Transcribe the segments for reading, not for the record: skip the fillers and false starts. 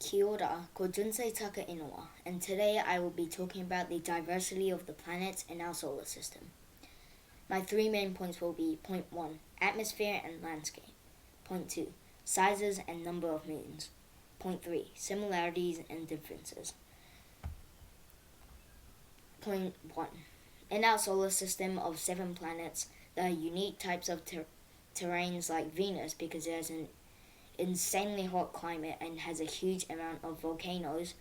Kia ora, ko Junsei Taka Inouye, and today I will be talking about the diversity of the planets in our solar system. My three main points will be point 1, atmosphere and landscape. Point 2, sizes and number of moons. Point 3, similarities and differences. Point 1, in our solar system of 7 planets, there are unique types of terrains like Venus because it has an insanely hot climate and has a huge amount of volcanoes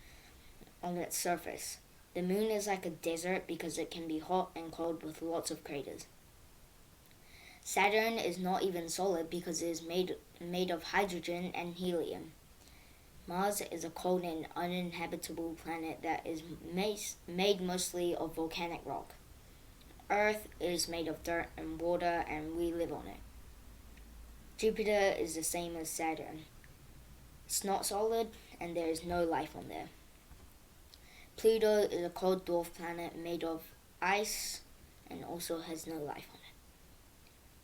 on its surface. The moon is like a desert because it can be hot and cold with lots of craters. Saturn is not even solid because it is made of hydrogen and helium. Mars is a cold and uninhabitable planet that is made mostly of volcanic rock. Earth is made of dirt and water and we live on it. Jupiter is the same as Saturn. It's not solid and there is no life on there. Pluto is a cold dwarf planet made of ice and also has no life on it.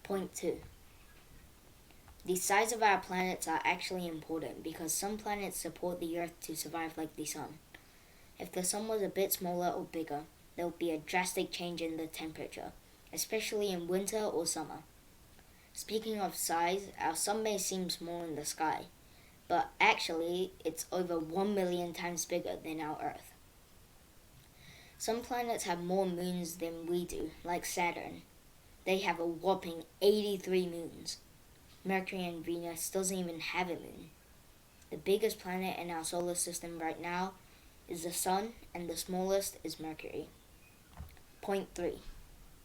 Point 2. The size of our planets are actually important because some planets support the Earth to survive like the Sun. If the Sun was a bit smaller or bigger, there would be a drastic change in the temperature, especially in winter or summer. Speaking of size, our Sun may seem small in the sky, but actually it's over 1 million times bigger than our Earth. Some planets have more moons than we do, like Saturn. They have a whopping 83 moons. Mercury and Venus doesn't even have a moon. The biggest planet in our solar system right now is the Sun, and the smallest is Mercury. Point 3.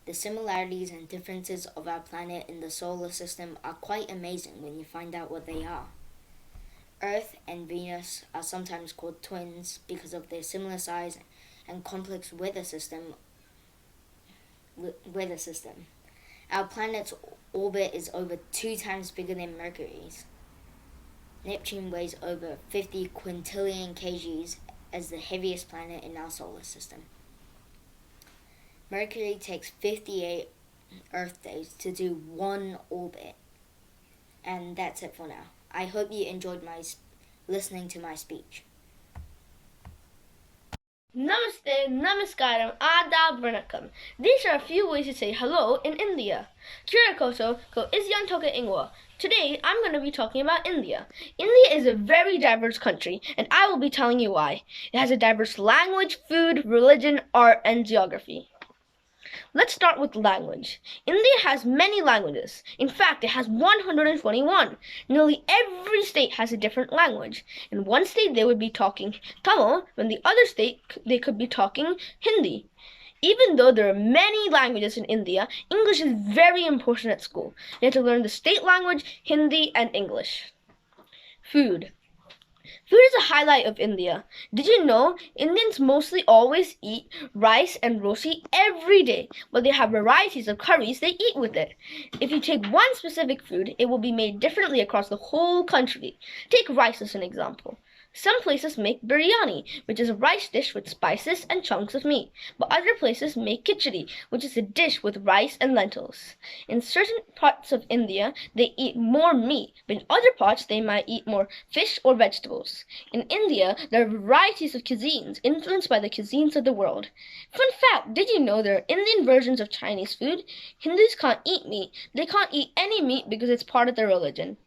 The similarities and differences of our planet in the solar system are quite amazing when you find out what they are. Earth and Venus are sometimes called twins because of their similar size and complex weather system. Our planet's orbit is over 2 times bigger than Mercury's. Neptune weighs over 50 quintillion kgs as the heaviest planet in our solar system. Mercury takes 58 Earth days to do one orbit. And that's it for now. I hope you enjoyed listening to my speech. Namaste, Namaskaram, Adab, Vanakkam. These are a few ways to say hello in India. Kia koso, ko Isyan Toka Inouye. Today, I'm going to be talking about India. India is a very diverse country, and I will be telling you why. It has a diverse language, food, religion, art, and geography. Let's start with language. India has many languages. In fact, it has 121. Nearly every state has a different language. In one state, they would be talking Tamil, when the other state, they could be talking Hindi. Even though there are many languages in India, English is very important at school. You have to learn the state language, Hindi, and English. Food. Food is a highlight of India. Did you know Indians mostly always eat rice and roti every day, but they have varieties of curries they eat with it. If you take one specific food, it will be made differently across the whole country. Take rice as an example. Some places make biryani, which is a rice dish with spices and chunks of meat, but other places make khichdi, which is a dish with rice and lentils. In certain parts of India, they eat more meat, but in other parts they might eat more fish or vegetables. In India, there are varieties of cuisines influenced by the cuisines of the world. Fun fact, did you know there are Indian versions of Chinese food? Hindus can't eat meat. They can't eat any meat because it's part of their religion.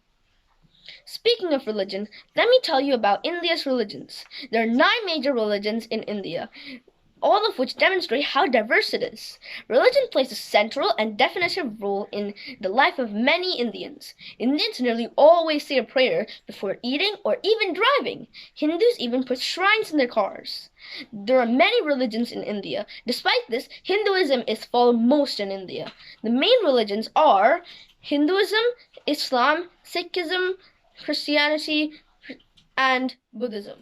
Speaking of religion, let me tell you about India's religions. There are 9 major religions in India, all of which demonstrate how diverse it is. Religion plays a central and definitive role in the life of many Indians. Indians nearly always say a prayer before eating or even driving. Hindus even put shrines in their cars. There are many religions in India. Despite this, Hinduism is followed most in India. The main religions are Hinduism, Islam, Sikhism, Christianity, and Buddhism.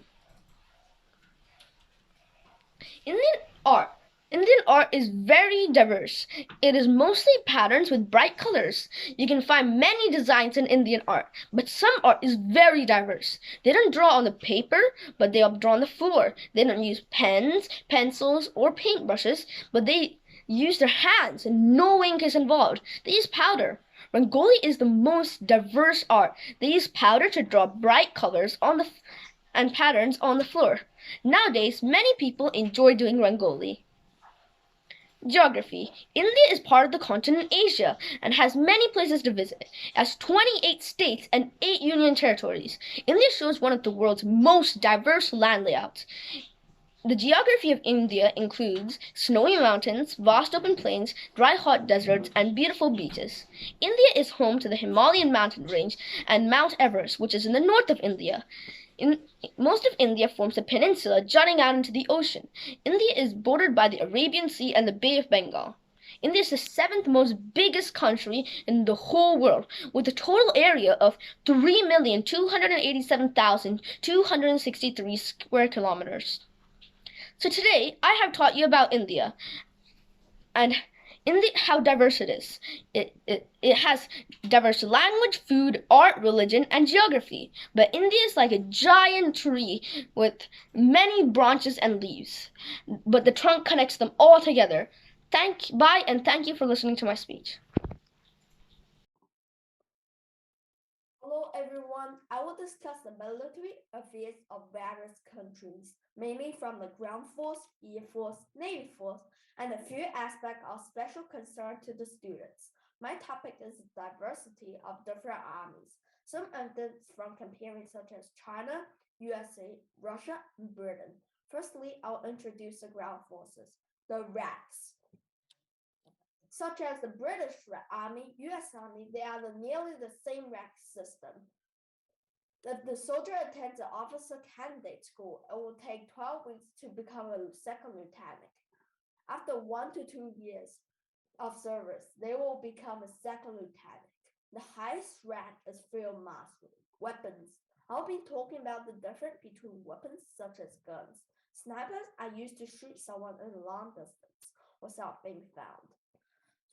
Indian art is very diverse. It is mostly patterns with bright colors. You can find many designs in Indian art, but some art is very diverse. They don't draw on the paper, but they draw on the floor. They don't use pens, pencils, or paintbrushes, but they use their hands, and no ink is involved. They use powder. Rangoli is the most diverse art. They use powder to draw bright colors on the and patterns on the floor. Nowadays, many people enjoy doing rangoli. Geography. India is part of the continent Asia and has many places to visit. It has 28 states and 8 union territories. India shows one of the world's most diverse land layouts. The geography of India includes snowy mountains, vast open plains, dry hot deserts, and beautiful beaches. India is home to the Himalayan mountain range and Mount Everest, which is in the north of India. Most of India forms a peninsula jutting out into the ocean. India is bordered by the Arabian Sea and the Bay of Bengal. India is the seventh most biggest country in the whole world, with a total area of 3,287,263 square kilometers. So today I have taught you about India and how diverse it is. It has diverse language, food, art, religion, and geography. But India is like a giant tree with many branches and leaves. But the trunk connects them all together. Bye and thank you for listening to my speech. Hello everyone, I will discuss the military affairs of various countries, mainly from the ground force, air force, navy force, and a few aspects of special concern to the students. My topic is the diversity of different armies. Some evidence from comparing such as China, USA, Russia, and Britain. Firstly, I'll introduce the ground forces, the RACs. Such as the British Army, US Army, they are nearly the same rank system. If the soldier attends the officer candidate school, it will take 12 weeks to become a second lieutenant. After 1 to 2 years of service, they will become a second lieutenant. The highest rank is field master. Weapons. I'll be talking about the difference between weapons such as guns. Snipers are used to shoot someone in a long distance without being found.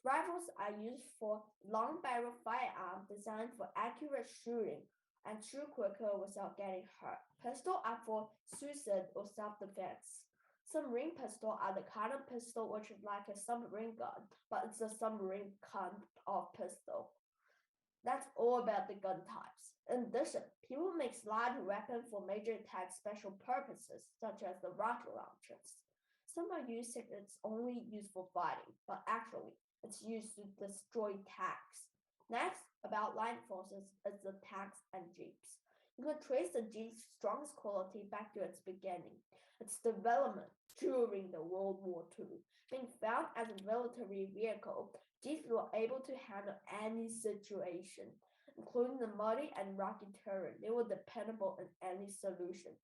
Rifles are used for long barrel firearms designed for accurate shooting and shoot quicker without getting hurt. Pistols are for suicide or self-defense. Submarine pistols are the kind of pistol which is like a submarine gun, but it's a submarine kind of pistol. That's all about the gun types. In addition, people make lighter weapons for major attack special purposes, such as the rocket launchers. Some are used as it's only used for fighting, but actually it's used to destroy tanks. Next, about line forces is the tanks and jeeps. You can trace the jeep's strongest quality back to its beginning, its development during the World War II. Being found as a military vehicle, jeeps were able to handle any situation, including the muddy and rocky terrain. They were dependable in any solution.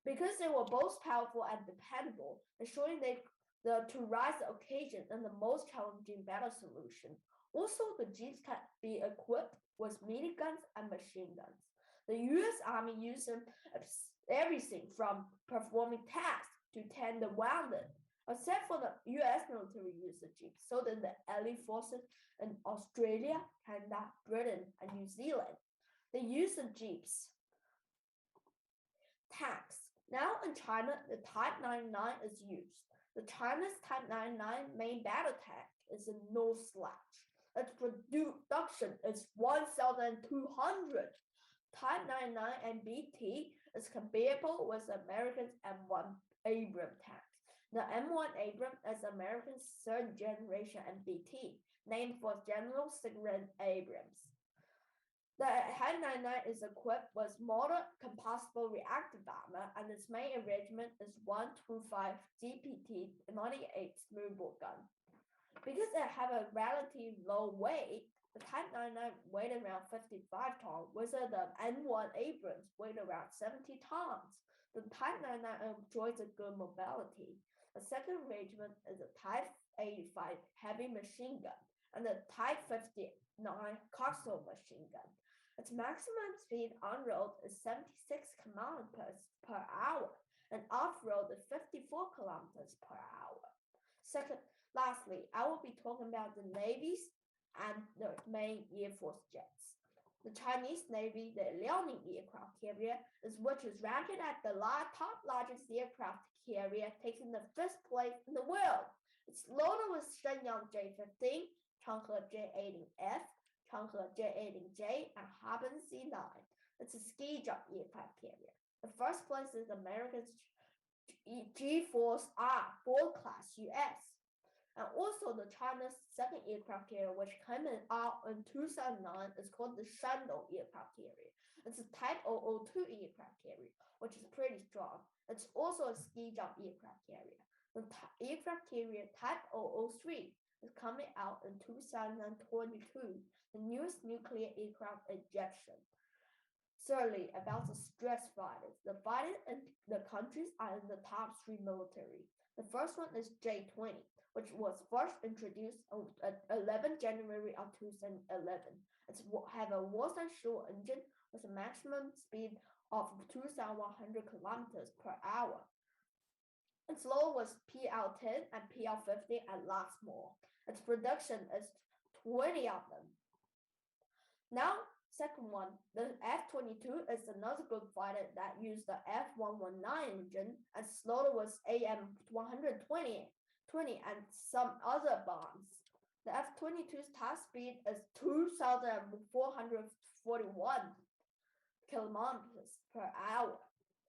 Because they were both powerful and dependable, ensuring to rise the occasion in the most challenging battle solution. Also, the jeeps can be equipped with miniguns and machine guns. The U.S. Army used them everything from performing tasks to tend the wounded. Except for the U.S. military use the jeeps, so did the Allied forces in Australia, Canada, Britain, and New Zealand. They use the jeeps. Tanks. Now in China, the Type 99 is used. The China's Type 99 main battle tank is the North Sledge. Its production is 1,200. Type 99 MBT is comparable with American's M1 Abrams tank. The M1 Abrams is America's third generation MBT, named for General Sigrid Abrams. The Type 99 is equipped with motor combustible reactive armor, and its main arrangement is 125 GPT 98 smoothbore gun. Because they have a relatively low weight, the Type 99 weighed around 55 tons, whereas the M1 Abrams weighed around 70 tons. The Type 99 enjoys a good mobility. The second arrangement is the Type 85 heavy machine gun and the Type 59 coxswain machine gun. Its maximum speed on road is 76 kilometers per hour and off-road is 54 kilometers per hour. Lastly, I will be talking about the navies and the main Air Force jets. The Chinese Navy, the Liaoning aircraft carrier, which is ranked at the top largest aircraft carrier, taking the 5th place in the world. It's loaded with Shenyang J-15, Changhe J-18F, Changhe J-18J, and Harbin C-9. It's a ski jump aircraft carrier. The first place is America's G-Force R Ford class US. And also the China's second aircraft carrier, which came out in 2009, is called the Shandong aircraft carrier. It's a Type 002 aircraft carrier, which is pretty strong. It's also a ski jump aircraft carrier. The aircraft carrier Type 003 is coming out in 2022, the newest nuclear aircraft ejection. Thirdly, about the stress fighters. The fighters in the countries are in the top three military. The first one is J-20, which was first introduced on 11 January of 2011. It have a Warsaw engine with a maximum speed of 2,100 kilometers per hour. Its low was PL-10 and PL-50 and lots more. Its production is 20 of them. Now, second one, the F-22 is another good fighter that used the F-119 engine and slowed was AM-120 and some other bombs. The F-22's top speed is 2,441 kilometers per hour.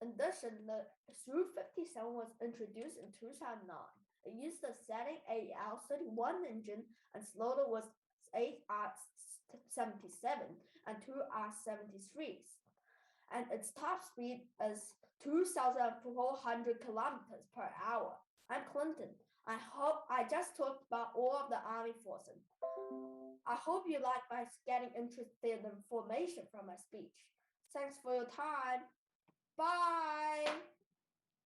In addition, the Su-57 was introduced in 2009. It used the Setting AL-31 engine and slowed was 8 R-77 and 2 R-73s. And its top speed is 2,400 kilometers per hour. I'm Clinton. I just talked about all of the Army forces. I hope you like my getting interested information from my speech. Thanks for your time. Bye.